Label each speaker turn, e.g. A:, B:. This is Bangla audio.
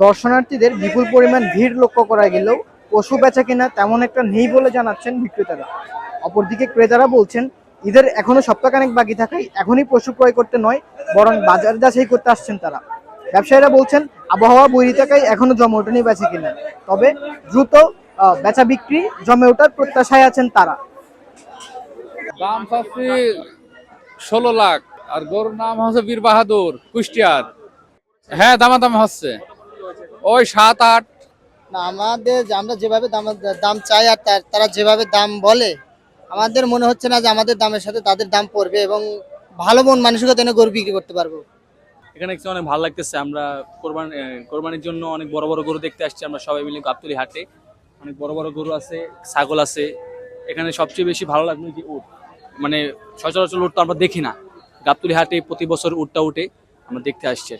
A: দর্শনার্থীদের বিপুল পরিমাণ ভিড় লক্ষ্য করা গেলেও পশু বেচা কেনা তেমন একটা নেই বলে জানাচ্ছেন বিক্রেতারা। অপরদিকে ক্রেতারা বলছেন ঈদের এখনো সপ্তাহখানেক বাকি থাকায় এখনই পশু ক্রয় করতে নয়, বরং বাজার যাচাই করতে আসছেন তারা। ব্যবসায়ীরা বলছেন আবহাওয়া বৈরী থাকায় এখনো জমে ওঠেনি বেচা কিনা, তবে দ্রুত বেচা বিক্রি জমে ওঠার প্রত্যাশায় আছেন তারা।
B: দাম চাচ্ছি 16 লাখ। আর গরুর নাম হচ্ছে বীর বাহাদুর, কুষ্টিয়ার। হ্যাঁ, দামাদাম হচ্ছে ওই 7-8।
C: না, আমরা যেভাবে দাম দাম চাই আর তারা যেভাবে দাম বলে, আমাদের মনে হচ্ছে না যে আমাদের দামের সাথে তাদের দাম পড়বে এবং ভালো মন মানসিকতা এনে গরু বিক্রি করতে পারবো।
D: এখানে কিছু অনেক ভালো লাগতেছে। আমরা কোরবানির জন্য অনেক বড় বড় গরু দেখতে আসছি। আমরা সবাই মিলে গাবতলী হাটে অনেক বড় বড় গরু আছে, ছাগল আছে। এখানে সবচেয়ে বেশি ভালো লাগলো যে উট, মানে সচরাচর উট তো আমরা দেখি না। গাবতলী হাটে প্রতি বছর উটটা উঠে, আমরা দেখতে আসছি।